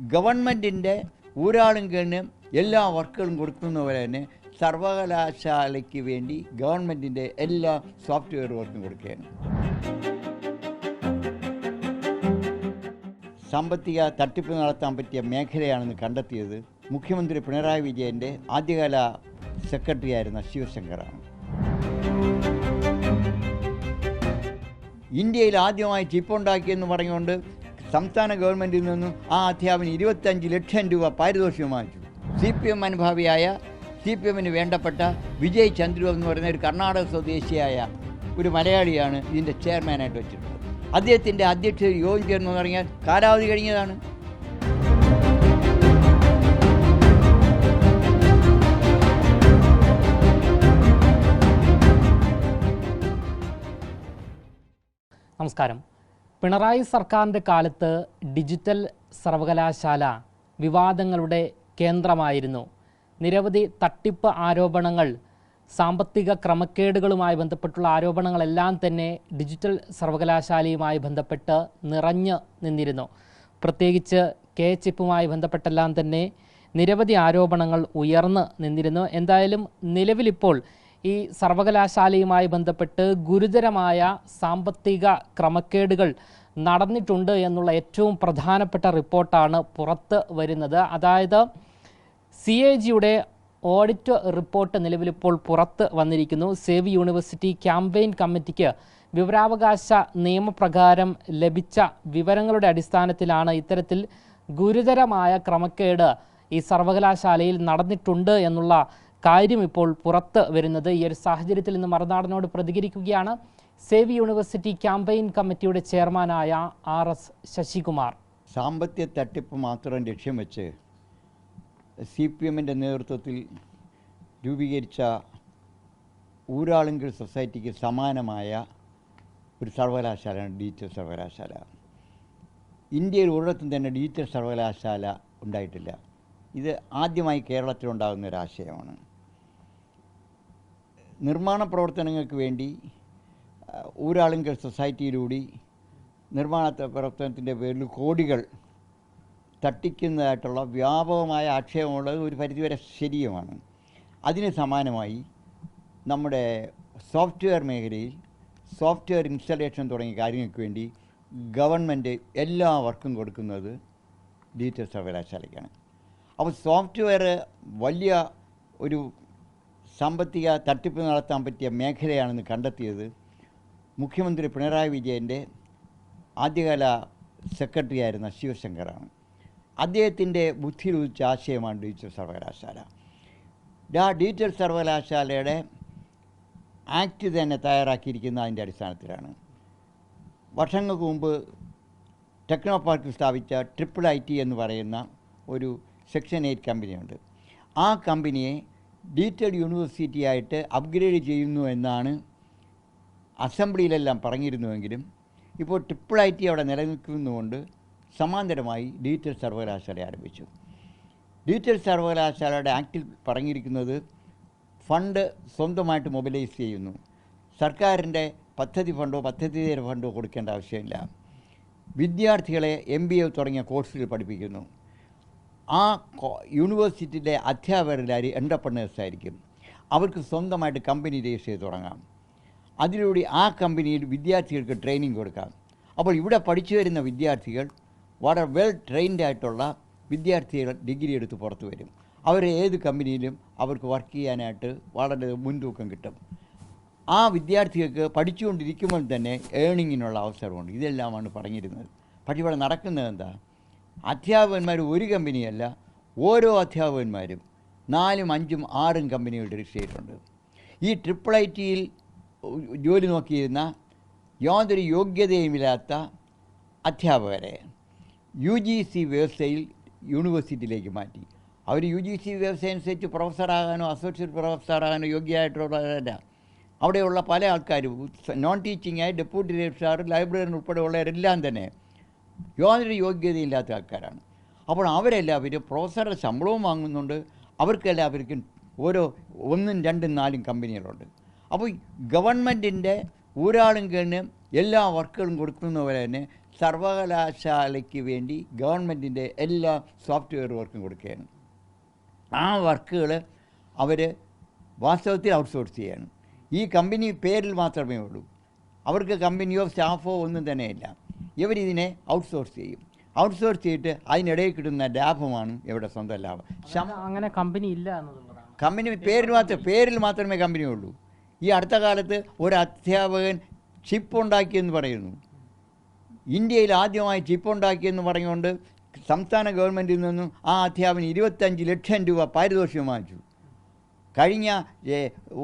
ഗവൺമെൻറ്റിൻ്റെ ഊരാളും കേണിനും എല്ലാ വർക്കുകളും കൊടുക്കുന്ന പോലെ തന്നെ സർവകലാശാലയ്ക്ക് വേണ്ടി ഗവൺമെൻറ്റിൻ്റെ എല്ലാ സോഫ്റ്റ്വെയർ വർക്കും കൊടുക്കുകയാണ്. സാമ്പത്തിക തട്ടിപ്പ് നടത്താൻ പറ്റിയ മേഖലയാണെന്ന് കണ്ടെത്തിയത് മുഖ്യമന്ത്രി പിണറായി വിജയൻ്റെ ആദ്യകാല സെക്രട്ടറി ആയിരുന്ന ശിവശങ്കറാണ്. ഇന്ത്യയിൽ ആദ്യമായി ചിപ്പുണ്ടാക്കിയെന്ന് പറഞ്ഞുകൊണ്ട് സംസ്ഥാന ഗവൺമെൻറ്റിൽ നിന്നും ആ അധ്യാപകന് 25 ലക്ഷം രൂപ പാരിതോഷികം വാങ്ങിച്ചു. CPM അനുഭാവിയായ CPMന് വേണ്ടപ്പെട്ട വിജയ് ചന്ദ്രു എന്ന് പറയുന്ന ഒരു കർണാടക സ്വദേശിയായ ഒരു മലയാളിയാണ് ഇതിൻ്റെ ചെയർമാനായിട്ട് വെച്ചിട്ടുള്ളത്. അദ്ദേഹത്തിൻ്റെ അധ്യക്ഷതയിൽ യോഗം ചേർന്നു പറഞ്ഞാൽ കാലാവധി കഴിഞ്ഞതാണ്. നമസ്കാരം. പിണറായി സർക്കാരിൻ്റെ കാലത്ത് ഡിജിറ്റൽ സർവകലാശാല വിവാദങ്ങളുടെ കേന്ദ്രമായിരുന്നു. നിരവധി തട്ടിപ്പ് ആരോപണങ്ങൾ, സാമ്പത്തിക ക്രമക്കേടുകളുമായി ബന്ധപ്പെട്ടുള്ള ആരോപണങ്ങളെല്ലാം തന്നെ ഡിജിറ്റൽ ബന്ധപ്പെട്ട് നിറഞ്ഞു നിന്നിരുന്നു. പ്രത്യേകിച്ച് ചിപ്പുമായി ബന്ധപ്പെട്ടെല്ലാം തന്നെ നിരവധി ആരോപണങ്ങൾ ഉയർന്നു നിന്നിരുന്നു. എന്തായാലും നിലവിലിപ്പോൾ ഈ സർവകലാശാലയുമായി ബന്ധപ്പെട്ട് ഗുരുതരമായ സാമ്പത്തിക ക്രമക്കേടുകൾ നടന്നിട്ടുണ്ട് എന്നുള്ള ഏറ്റവും പ്രധാനപ്പെട്ട റിപ്പോർട്ടാണ് പുറത്ത് വരുന്നത്. അതായത് CAGയുടെ ഓഡിറ്റ് റിപ്പോർട്ട് നിലവിലിപ്പോൾ പുറത്ത് വന്നിരിക്കുന്നു. സേവ് യൂണിവേഴ്സിറ്റി ക്യാമ്പയിൻ കമ്മിറ്റിക്ക് വിവരാവകാശ നിയമപ്രകാരം ലഭിച്ച വിവരങ്ങളുടെ അടിസ്ഥാനത്തിലാണ് ഇത്തരത്തിൽ ഗുരുതരമായ ക്രമക്കേട് ഈ സർവകലാശാലയിൽ നടന്നിട്ടുണ്ട് എന്നുള്ള കാര്യം ഇപ്പോൾ പുറത്ത് വരുന്നത്. ഈ ഒരു സാഹചര്യത്തിൽ ഇന്ന് മറുനാടനോട് പ്രതികരിക്കുകയാണ് സേവ് യൂണിവേഴ്സിറ്റി ക്യാമ്പയിൻ കമ്മിറ്റിയുടെ ചെയർമാനായ RS ശശികുമാർ. സാമ്പത്തിക തട്ടിപ്പ് മാത്രം ലക്ഷ്യം വെച്ച് CPMൻ്റെ നേതൃത്വത്തിൽ രൂപീകരിച്ച ഊരാളുങ്കൽ സൊസൈറ്റിക്ക് സമാനമായ ഒരു സർവകലാശാലയാണ് ഡിജിറ്റൽ സർവകലാശാല. ഇന്ത്യയിൽ ഒരിടത്തും തന്നെ ഡിജിറ്റൽ സർവകലാശാല ഉണ്ടായിട്ടില്ല. ഇത് ആദ്യമായി കേരളത്തിലുണ്ടാകുന്ന ഒരാശയമാണ്. നിർമ്മാണ പ്രവർത്തനങ്ങൾക്ക് വേണ്ടി ഊരാളുങ്കൽ സൊസൈറ്റിയിലൂടെ നിർമ്മാണ പ്രവർത്തനത്തിൻ്റെ പേരിൽ കോടികൾ തട്ടിക്കുന്നതായിട്ടുള്ള വ്യാപകമായ ആക്ഷേപമുള്ളത് ഒരു പരിധിവരെ ശരിയുമാണ്. അതിന് സമാനമായി നമ്മുടെ സോഫ്റ്റ്വെയർ മേഖലയിൽ സോഫ്റ്റ്വെയർ ഇൻസ്റ്റലേഷൻ തുടങ്ങിയ കാര്യങ്ങൾക്ക് വേണ്ടി ഗവൺമെൻറ് എല്ലാ വർക്കും കൊടുക്കുന്നത് ഡിജിറ്റൽ സർവകലാശാലയ്ക്കാണ്. അപ്പോൾ സോഫ്റ്റ്വെയർ വലിയ ഒരു സാമ്പത്തിക തട്ടിപ്പ് നടത്താൻ പറ്റിയ മേഖലയാണെന്ന് കണ്ടെത്തിയത് മുഖ്യമന്ത്രി പിണറായി വിജയൻ്റെ ആദ്യകാല സെക്രട്ടറി ആയിരുന്ന ശിവശങ്കറാണ്. അദ്ദേഹത്തിൻ്റെ ബുദ്ധിയിൽ ഉദിച്ച ആശയമാണ് ഡിജിറ്റൽ സർവകലാശാല. ഡിജിറ്റൽ സർവകലാശാലയുടെ ആക്ട് തന്നെ തയ്യാറാക്കിയിരിക്കുന്ന അതിൻ്റെ അടിസ്ഥാനത്തിലാണ്. വർഷങ്ങൾക്ക് മുമ്പ് ടെക്നോ പാർക്കിൽ സ്ഥാപിച്ച IIIT എന്ന് പറയുന്ന ഒരു സെക്ഷൻ 8 കമ്പനിയുണ്ട്. ആ കമ്പനിയെ ഡിജിറ്റൽ യൂണിവേഴ്സിറ്റി ആയിട്ട് അപ്ഗ്രേഡ് ചെയ്യുന്നു എന്നാണ് അസംബ്ലിയിലെല്ലാം പറഞ്ഞിരുന്നുവെങ്കിലും ഇപ്പോൾ IIIT അവിടെ നിലനിൽക്കുന്നതുകൊണ്ട് സമാന്തരമായി ഡിജിറ്റൽ സർവകലാശാല ആരംഭിച്ചു. ഡിജിറ്റൽ സർവകലാശാലയുടെ ആക്റ്റിൽ പറഞ്ഞിരിക്കുന്നത് ഫണ്ട് സ്വന്തമായിട്ട് മൊബിലൈസ് ചെയ്യുന്നു. സർക്കാരിൻ്റെ പദ്ധതി ഫണ്ടോ കൊടുക്കേണ്ട ആവശ്യമില്ല. വിദ്യാർത്ഥികളെ MBA തുടങ്ങിയ കോഴ്സുകൾ പഠിപ്പിക്കുന്നു. ആ യൂണിവേഴ്സിറ്റിയിലെ അധ്യാപകരെല്ലാവരും എൻ്റർപ്രനേഴ്സ് ആയിരിക്കും. അവർക്ക് സ്വന്തമായിട്ട് കമ്പനി രജിസ്റ്റർ ചെയ്ത് തുടങ്ങാം. അതിലൂടെ ആ കമ്പനിയിൽ വിദ്യാർത്ഥികൾക്ക് ട്രെയിനിങ് കൊടുക്കാം. അപ്പോൾ ഇവിടെ പഠിച്ചു വരുന്ന വിദ്യാർത്ഥികൾ വളരെ വെൽ ട്രെയിൻഡ് ആയിട്ടുള്ള വിദ്യാർത്ഥികൾ ഡിഗ്രി എടുത്ത് പുറത്തു വരും. അവർ ഏത് കമ്പനിയിലും അവർക്ക് വർക്ക് ചെയ്യാനായിട്ട് വളരെ മുൻതൂക്കം കിട്ടും. ആ വിദ്യാർത്ഥികൾക്ക് പഠിച്ചുകൊണ്ടിരിക്കുമ്പോൾ തന്നെ ഏണിങ്ങിനുള്ള അവസരമുണ്ട്. ഇതെല്ലാമാണ് പറഞ്ഞിരുന്നത്. പക്ഷേ ഇവിടെ നടക്കുന്നത് എന്താ? അധ്യാപകന്മാർ ഒരു കമ്പനിയല്ല, ഓരോ അധ്യാപകന്മാരും 4, 5, 6 കമ്പനികൾ രജിസ്റ്റർ ചെയ്തിട്ടുണ്ട്. ഈ IIITയിൽ ജോലി നോക്കിയിരുന്ന യാതൊരു യോഗ്യതയുമില്ലാത്ത അധ്യാപകരെ UGC വ്യവസ്ഥയിൽ യൂണിവേഴ്സിറ്റിയിലേക്ക് മാറ്റി. അവർ UGC വ്യവസ്ഥ അനുസരിച്ച് പ്രൊഫസറാകാനോ അസോസിയേറ്റ് പ്രൊഫസറാകാനോ യോഗ്യമായിട്ടുള്ളവരല്ല. അവിടെയുള്ള പല ആൾക്കാരും നോൺ ടീച്ചിങ്ങായി ഡെപ്യൂട്ടി രജിസ്ട്രാർ, ലൈബ്രറിയൻ ഉൾപ്പെടെയുള്ളവരെല്ലാം തന്നെ യാതൊരു യോഗ്യതയില്ലാത്ത ആൾക്കാരാണ്. അപ്പോൾ അവരെല്ലാവരും പ്രൊഫസറുടെ ശമ്പളവും വാങ്ങുന്നുണ്ട്. അവർക്കെല്ലാവർക്കും ഓരോ 1, 2, 4 കമ്പനികളുണ്ട്. അപ്പോൾ ഗവൺമെൻറ്റിൻ്റെ ഊരാളും കേണിനും എല്ലാ വർക്കുകളും കൊടുക്കുന്ന പോലെ തന്നെ സർവകലാശാലയ്ക്ക് വേണ്ടി ഗവൺമെൻറ്റിൻ്റെ എല്ലാ സോഫ്റ്റ്വെയർ വർക്കും കൊടുക്കുകയാണ്. ആ വർക്കുകൾ അവർ വാസ്തവത്തിൽ ഔട്ട്സോഴ്സ് ചെയ്യാണ്. ഈ കമ്പനി പേരിൽ മാത്രമേ ഉള്ളൂ, അവർക്ക് കമ്പനിയോ സ്റ്റാഫോ ഒന്നും തന്നെയില്ല. ഇവരിതിനെ ഔട്ട്സോഴ്സ് ചെയ്യും. ഔട്ട്സോഴ്സ് ചെയ്തിട്ട് അതിനിടയിൽ കിട്ടുന്ന ലാഭമാണ് ഇവിടെ സ്വന്തം ലാഭം. അങ്ങനെ കമ്പനി ഇല്ല എന്നുള്ളതാണ്. കമ്പനി പേരിൽ മാത്രമേ കമ്പനി ഉള്ളൂ. ഈ അടുത്ത കാലത്ത് ഒരു അധ്യാപകൻ ചിപ്പ് ഉണ്ടാക്കിയെന്ന് പറയുന്നു. ഇന്ത്യയിൽ ആദ്യമായി ചിപ്പ് ഉണ്ടാക്കിയെന്ന് പറഞ്ഞുകൊണ്ട് സംസ്ഥാന ഗവൺമെൻറ്റിൽ നിന്നും ആ അധ്യാപകന് 25 ലക്ഷം രൂപ പാരിതോഷികം വാങ്ങിച്ചു. കഴിഞ്ഞ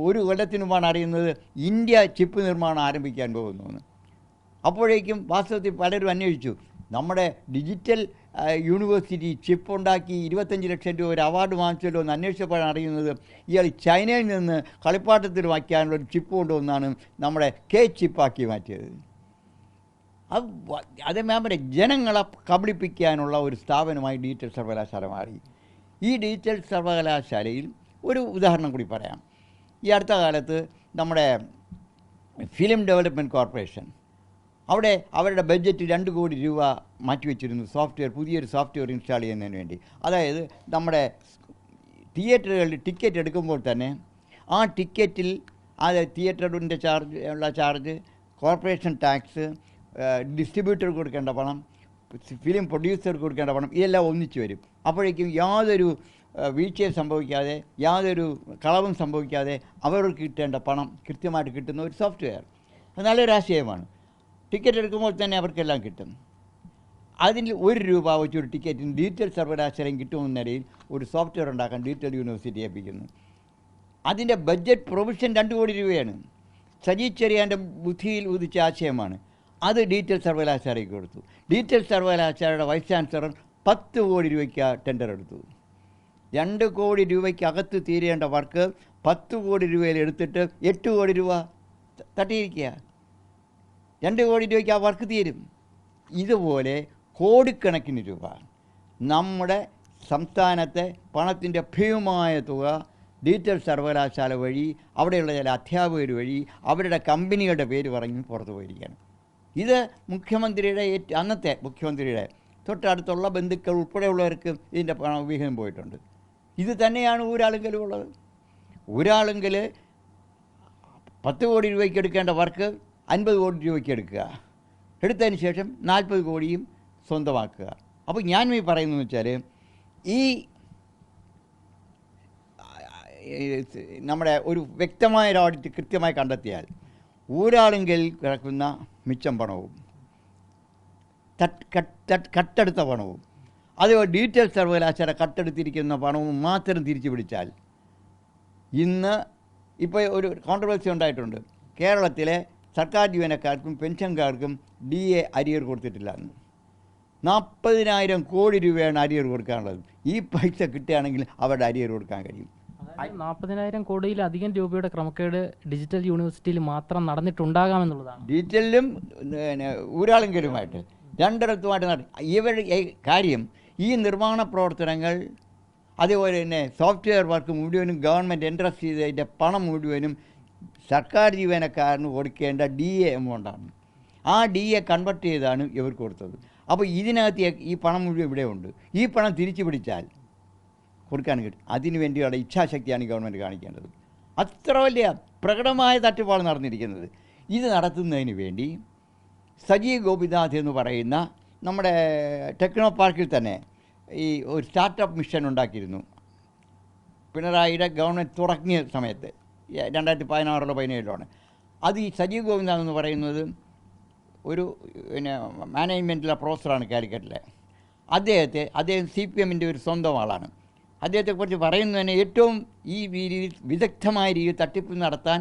ഒരു കൊല്ലത്തിനുമാണ് അറിയുന്നത് ഇന്ത്യ ചിപ്പ് നിർമ്മാണം ആരംഭിക്കാൻ പോകുന്നു. അപ്പോഴേക്കും വാസ്തവത്തിൽ പലരും അന്വേഷിച്ചു, നമ്മുടെ ഡിജിറ്റൽ യൂണിവേഴ്സിറ്റി ചിപ്പ് ഉണ്ടാക്കി 25 ലക്ഷം രൂപ ഒരു അവാർഡ് വാങ്ങിച്ചല്ലോ എന്ന് അന്വേഷിച്ചപ്പോഴാണ് അറിയുന്നത് ഇയാൾ ചൈനയിൽ നിന്ന് കളിപ്പാട്ടത്തിൽ വയ്ക്കാനുള്ള ഒരു ചിപ്പ് കൊണ്ടുവന്നാണ് നമ്മുടെ ചിപ്പാക്കി മാറ്റിയത്. അതേ മാതിരി ജനങ്ങളെ കബളിപ്പിക്കാനുള്ള ഒരു സ്ഥാപനമായി ഡിജിറ്റൽ സർവകലാശാല മാറി. ഈ ഡിജിറ്റൽ സർവകലാശാലയിൽ ഒരു ഉദാഹരണം കൂടി പറയാം. ഈ അടുത്ത കാലത്ത് നമ്മുടെ ഫിലിം ഡെവലപ്മെൻറ്റ് കോർപ്പറേഷൻ അവിടെ അവരുടെ ബഡ്ജറ്റ് 2 കോടി രൂപ മാറ്റിവെച്ചിരുന്നു പുതിയൊരു സോഫ്റ്റ്വെയർ ഇൻസ്റ്റാൾ ചെയ്യുന്നതിന് വേണ്ടി. അതായത് നമ്മുടെ തിയേറ്ററുകളിൽ ടിക്കറ്റ് എടുക്കുമ്പോൾ തന്നെ ആ ടിക്കറ്റിൽ അത് തിയേറ്ററിൻ്റെ ചാർജ്, കോർപ്പറേഷൻ ടാക്സ്, ഡിസ്ട്രിബ്യൂട്ടർ കൊടുക്കേണ്ട പണം, ഫിലിം പ്രൊഡ്യൂസർക്ക് കൊടുക്കേണ്ട പണം, ഇതെല്ലാം ഒന്നിച്ച് വരും. അപ്പോഴേക്കും യാതൊരു വീഴ്ചയും സംഭവിക്കാതെ, യാതൊരു കളവും സംഭവിക്കാതെ അവർക്ക് കിട്ടേണ്ട പണം കൃത്യമായിട്ട് കിട്ടുന്ന ഒരു സോഫ്റ്റ്വെയർ. അത് നല്ലൊരു ആശയമാണ്. ടിക്കറ്റ് എടുക്കുമ്പോൾ തന്നെ അവർക്കെല്ലാം കിട്ടും. അതിൽ 1 രൂപ വെച്ചൊരു ടിക്കറ്റിന് ഡിജിറ്റൽ സർവകലാശാലയും കിട്ടുമെന്ന നിലയിൽ ഒരു സോഫ്റ്റ്വെയർ ഉണ്ടാക്കാൻ ഡിജിറ്റൽ യൂണിവേഴ്സിറ്റി ഏൽപ്പിക്കുന്നു. അതിൻ്റെ ബഡ്ജറ്റ് പ്രൊവിഷൻ 2 കോടി രൂപയാണ്. സജി ചെറിയാൻ്റെ ബുദ്ധിയിൽ ഉദിച്ച ആശയമാണ്. അത് ഡിജിറ്റൽ സർവകലാശാലയ്ക്ക് കൊടുത്തു. ഡിജിറ്റൽ സർവകലാശാലയുടെ വൈസ് ചാൻസലർ 10 കോടി രൂപയ്ക്ക് ടെൻഡർ എടുത്തു. 2 കോടി രൂപയ്ക്ക് അകത്ത് തീരേണ്ട വർക്ക് 10 കോടി രൂപയിൽ എടുത്തിട്ട് 8 കോടി രൂപ തട്ടിയിരിക്കുക. 2 കോടി രൂപയ്ക്ക് ആ വർക്ക് തീരും. ഇതുപോലെ കോടിക്കണക്കിന് രൂപ നമ്മുടെ സംസ്ഥാനത്തെ പണത്തിൻ്റെ ഭീമമായ തുക ഡിജിറ്റൽ സർവകലാശാല വഴി, അവിടെയുള്ള ചില അധ്യാപകർ വഴി, അവരുടെ കമ്പനികളുടെ പേര് പറഞ്ഞ് പുറത്തു പോയിരിക്കുകയാണ്. ഇത് മുഖ്യമന്ത്രിയുടെ അന്നത്തെ മുഖ്യമന്ത്രിയുടെ തൊട്ടടുത്തുള്ള ബന്ധുക്കൾ ഉൾപ്പെടെയുള്ളവർക്ക് ഇതിൻ്റെ പണം വിഹിതം പോയിട്ടുണ്ട്. ഇത് തന്നെയാണ് ഊരാളുങ്കലും ഉള്ളത്. ഊരാളുങ്കൽ 10 കോടി രൂപയ്ക്ക് എടുക്കേണ്ട വർക്ക് 50 കോടി രൂപയ്ക്ക് എടുക്കുക, എടുത്തതിന് ശേഷം 40 കോടിയും സ്വന്തമാക്കുക. അപ്പോൾ ഞാൻ ഈ പറയുന്നതെന്ന് വെച്ചാൽ ഈ നമ്മുടെ ഒരു വ്യക്തമായ ഒരു ഓഡിറ്റ് കൃത്യമായി കണ്ടെത്തിയാൽ ഊരാളുങ്കൽ കിടക്കുന്ന മിച്ചം പണവും കട്ടെടുത്ത പണവും അതേപോലെ ഡിജിറ്റൽ സർവകലാശാല കട്ടെടുത്തിരിക്കുന്ന പണവും മാത്രം തിരിച്ചു പിടിച്ചാൽ, ഇന്ന് ഇപ്പോൾ ഒരു കോൺട്രവേഴ്സി ഉണ്ടായിട്ടുണ്ട്. കേരളത്തിലെ സർക്കാർ ജീവനക്കാർക്കും പെൻഷൻകാർക്കും DA അരിയർ കൊടുത്തിട്ടില്ല എന്ന്. 40,000 കോടി രൂപയാണ് അരിയർ കൊടുക്കാനുള്ളത്. ഈ പൈസ കിട്ടുകയാണെങ്കിൽ അവരുടെ അരിയർ കൊടുക്കാൻ കഴിയും. 40,000 കോടിയിലധികം രൂപയുടെ ക്രമക്കേട് ഡിജിറ്റൽ യൂണിവേഴ്സിറ്റിയിൽ മാത്രം നടന്നിട്ടുണ്ടാകാമെന്നുള്ളതാണ്. ഡിജിറ്റലിലും ഊരാളുങ്കലുമായിട്ട് രണ്ടിടത്തുമായിട്ട് ഇവരുടെ കാര്യം ഈ നിർമ്മാണ പ്രവർത്തനങ്ങൾ, അതേപോലെ തന്നെ സോഫ്റ്റ്വെയർ വർക്ക് മുഴുവനും ഗവൺമെൻറ് ഇൻട്രസ്റ്റ് ചെയ്തതിൻ്റെ പണം മുഴുവനും സർക്കാർ ജീവനക്കാരന് കൊടുക്കേണ്ട DA എമൗണ്ടാണ്. ആ DA കൺവെർട്ട് ചെയ്താണ് ഇവർക്ക് കൊടുത്തത്. അപ്പോൾ ഇതിനകത്ത് ഈ പണം മുഴുവൻ ഇവിടെ ഉണ്ട്. ഈ പണം തിരിച്ചു പിടിച്ചാൽ കൊടുക്കാൻ കിട്ടും. അതിനു വേണ്ടിയുള്ള ഇച്ഛാശക്തിയാണ് ഗവൺമെൻറ് കാണിക്കേണ്ടത്. അത്ര വലിയ പ്രകടമായ തട്ടിപ്പാണ് നടന്നിരിക്കുന്നത്. ഇത് നടത്തുന്നതിന് വേണ്ടി സജി ഗോപിനാഥ് എന്ന് പറയുന്ന നമ്മുടെ ടെക്നോ പാർക്കിൽ തന്നെ ഈ ഒരു സ്റ്റാർട്ടപ്പ് മിഷൻ ഉണ്ടാക്കിയിരുന്നു. പിണറായിയുടെ ഗവൺമെൻറ് തുടങ്ങിയ സമയത്ത് 2016-17 അത് ഈ സജി ഗോപിനാഥ് എന്ന് പറയുന്നത് ഒരു മാനേജ്മെൻറ്റിലെ പ്രൊഫസറാണ് കാലിക്കറ്റിലെ. അദ്ദേഹം CPMൻ്റെ ഒരു സ്വന്തം ആളാണ്. അദ്ദേഹത്തെക്കുറിച്ച് പറയുന്നതിന് ഏറ്റവും ഈ രീതിയിൽ വിദഗ്ധമായ രീതിയിൽ തട്ടിപ്പ് നടത്താൻ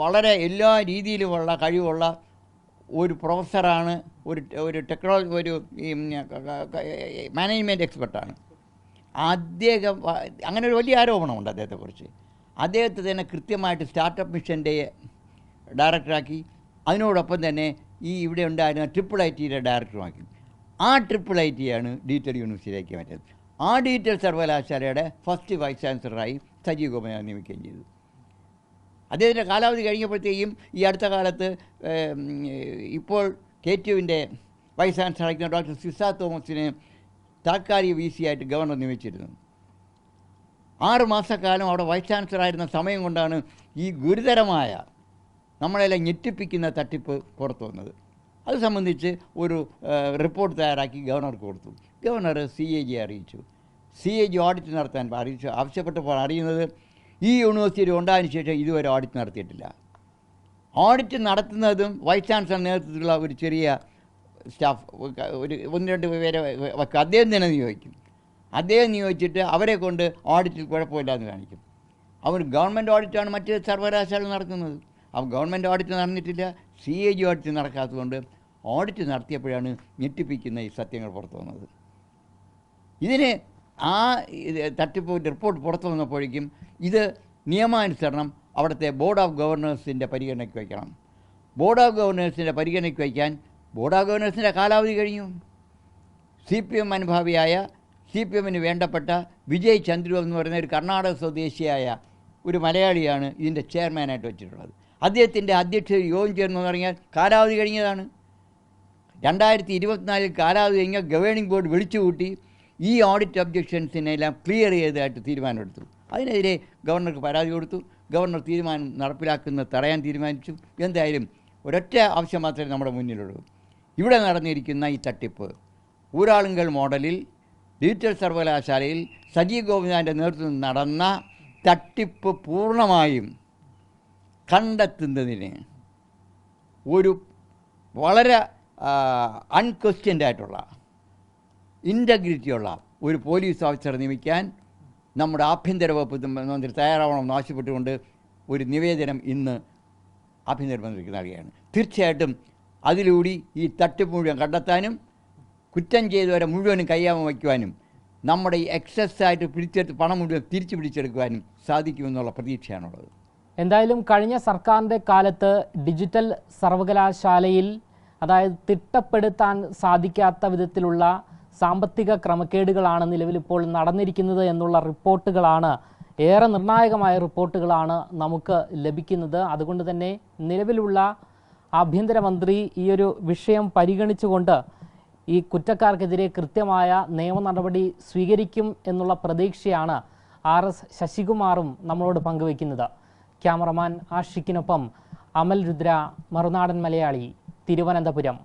വളരെ എല്ലാ രീതിയിലുമുള്ള കഴിവുള്ള ഒരു പ്രൊഫസറാണ്, ഒരു മാനേജ്മെൻറ്റ് എക്സ്പെർട്ടാണ് അദ്ദേഹം. അങ്ങനെ ഒരു വലിയ ആരോപണമുണ്ട് അദ്ദേഹത്തെക്കുറിച്ച്. അദ്ദേഹത്തെ തന്നെ കൃത്യമായിട്ട് സ്റ്റാർട്ടപ്പ് മിഷൻ്റെ ഡയറക്ടറാക്കി, അതിനോടൊപ്പം തന്നെ ഈ ഇവിടെ ഉണ്ടായിരുന്ന IIITയുടെ ഡയറക്ടറുമാക്കി. ആ IIITയാണ് ഡിജിറ്റൽ യൂണിവേഴ്സിറ്റിയിലേക്ക് മാറ്റിയത്. ആ ഡിജിറ്റൽ സർവകലാശാലയുടെ ഫസ്റ്റ് വൈസ് ചാൻസലറായി സജി ഗോപിനാഥ് നിയമിക്കുകയും ചെയ്തു. അദ്ദേഹത്തിൻ്റെ കാലാവധി കഴിഞ്ഞപ്പോഴത്തേക്കും ഈ അടുത്ത കാലത്ത് ഇപ്പോൾ KTUവിൻ്റെ വൈസ് ചാൻസലറായിരിക്കുന്ന ഡോക്ടർ സിസ തോമസിനെ താൽക്കാലിക VC ആയിട്ട് ഗവർണർ നിയമിച്ചിരുന്നു. 6 മാസക്കാലം അവിടെ വൈസ് ചാൻസലറായിരുന്ന സമയം കൊണ്ടാണ് ഈ ഗുരുതരമായ നമ്മളെല്ലാം ഞെട്ടിപ്പിക്കുന്ന തട്ടിപ്പ് പുറത്തു വന്നത്. അത് സംബന്ധിച്ച് ഒരു റിപ്പോർട്ട് തയ്യാറാക്കി ഗവർണർക്ക് കൊടുത്തു. ഗവർണർ CAG അറിയിച്ചു. CAG ഓഡിറ്റ് നടത്താൻ ആവശ്യപ്പെട്ടപ്പോൾ അറിയുന്നത് ഈ യൂണിവേഴ്സിറ്റി ഉണ്ടായതിനു ശേഷം ഇതുവരെ ഓഡിറ്റ് നടത്തിയിട്ടില്ല. ഓഡിറ്റ് നടത്തുന്നതും വൈസ് ചാൻസലർ നേതൃത്വത്തിലുള്ള ഒരു ചെറിയ സ്റ്റാഫ്, ഒരു 1-2 പേരെ വെക്കും. അദ്ദേഹം തന്നെ നിയോഗിക്കും. അദ്ദേഹം നിയോഗിച്ചിട്ട് അവരെ കൊണ്ട് ഓഡിറ്റിൽ കുഴപ്പമില്ലാന്ന് കാണിക്കും. അവർ ഗവൺമെൻറ് ഓഡിറ്റാണ് മറ്റ് സർവകലാശാല നടത്തുന്നത്. അപ്പോൾ ഗവൺമെൻറ് ഓഡിറ്റ് നടന്നിട്ടില്ല, CAG ഓഡിറ്റ് നടക്കാത്തതുകൊണ്ട് ഓഡിറ്റ് നടത്തിയപ്പോഴാണ് ഞെട്ടിപ്പിക്കുന്ന ഈ സത്യങ്ങൾ പുറത്തു വന്നത്. ഇതിന് ആ തട്ടിപ്പ് റിപ്പോർട്ട് പുറത്തു വന്നപ്പോഴേക്കും ഇത് നിയമാനുസരണം അവിടുത്തെ ബോർഡ് ഓഫ് ഗവർണേഴ്സിൻ്റെ പരിഗണനയ്ക്ക് വയ്ക്കണം. ബോർഡ് ഓഫ് ഗവർണേഴ്സിൻ്റെ പരിഗണനയ്ക്ക് വയ്ക്കാൻ ബോർഡ് ഓഫ് ഗവർണേഴ്സിൻ്റെ കാലാവധി കഴിഞ്ഞു. CPM അനുഭാവിയായ CPMന് വേണ്ടപ്പെട്ട വിജയ് ചന്ദ്രു എന്ന് പറയുന്ന ഒരു കർണാടക സ്വദേശിയായ ഒരു മലയാളിയാണ് ഇതിൻ്റെ ചെയർമാനായിട്ട് വെച്ചിട്ടുള്ളത്. അദ്ദേഹത്തിൻ്റെ അധ്യക്ഷതയിൽ യോഗം ചേർന്നു പറഞ്ഞാൽ കാലാവധി കഴിഞ്ഞതാണ്. 2024 കാലാവധി കഴിഞ്ഞാൽ ഗവേണിംഗ് ബോർഡ് വിളിച്ചുകൂട്ടി ഈ ഓഡിറ്റ് ഒബ്ജക്ഷൻസിനെല്ലാം ക്ലിയർ ചെയ്തതായിട്ട് തീരുമാനമെടുത്തു. അതിനെതിരെ ഗവർണർക്ക് പരാതി കൊടുത്തു. ഗവർണർ തീരുമാനം നടപ്പിലാക്കുന്നത് തടയാൻ തീരുമാനിച്ചു. എന്തായാലും ഒരൊറ്റ ആവശ്യം മാത്രമേ നമ്മുടെ മുന്നിലുള്ളൂ. ഇവിടെ നടന്നിരിക്കുന്ന ഈ തട്ടിപ്പ് ഊരാളുങ്കൽ മോഡലിൽ ഡിജിറ്റൽ സർവകലാശാലയിൽ സജീവ് ഗോവിന്ദൻ്റെ നേതൃത്വത്തിൽ നടന്ന തട്ടിപ്പ് പൂർണ്ണമായും കണ്ടെത്തുന്നതിന് ഒരു വളരെ അൺക്വസ്റ്റ്യൻഡ് ആയിട്ടുള്ള ഇൻറ്റഗ്രിറ്റിയുള്ള ഒരു പോലീസ് ഓഫീസറെ നിയമിക്കാൻ നമ്മുടെ ആഭ്യന്തര വകുപ്പ് മന്ത്രി തയ്യാറാവണമെന്ന് ആവശ്യപ്പെട്ടുകൊണ്ട് ഒരു നിവേദനം ഇന്ന് ആഭ്യന്തര മന്ത്രിക്ക് നൽകുകയാണ്. തീർച്ചയായിട്ടും അതിലൂടെ ഈ തട്ടിപ്പ് മുഴുവൻ കണ്ടെത്താനും കുറ്റം ചെയ്തവരെ മുഴുവനും കയ്യാമം വയ്ക്കുവാനും നമ്മുടെ ഈ എക്സസ് ആയിട്ട് പിടിച്ചെടുത്ത് പണം മുഴുവൻ തിരിച്ചു പിടിച്ചെടുക്കുവാനും സാധിക്കുമെന്നുള്ള പ്രതീക്ഷയാണുള്ളത്. എന്തായാലും കഴിഞ്ഞ സർക്കാരിൻ്റെ കാലത്ത് ഡിജിറ്റൽ സർവകലാശാലയിൽ അതായത് തിട്ടപ്പെടുത്താൻ സാധിക്കാത്ത വിധത്തിലുള്ള സാമ്പത്തിക ക്രമക്കേടുകളാണ് നിലവിലിപ്പോൾ നടന്നിരിക്കുന്നത് എന്നുള്ള റിപ്പോർട്ടുകളാണ്, ഏറെ നിർണായകമായ റിപ്പോർട്ടുകളാണ് നമുക്ക് ലഭിക്കുന്നത്. അതുകൊണ്ട് തന്നെ നിലവിലുള്ള ആഭ്യന്തരമന്ത്രി ഈ ഒരു വിഷയം പരിഗണിച്ചുകൊണ്ട് ഈ കുറ്റക്കാർക്കെതിരെ കൃത്യമായ നിയമ നടപടി സ്വീകരിക്കും എന്നുള്ള പ്രതീക്ഷയാണ് RS ശശികുമാറും നമ്മളോട് പങ്കുവയ്ക്കുന്നത്. ക്യാമറമാൻ ആഷിക്കിനൊപ്പം അമൽ രുദ്ര, മറുനാടൻ മലയാളി, തിരുവനന്തപുരം.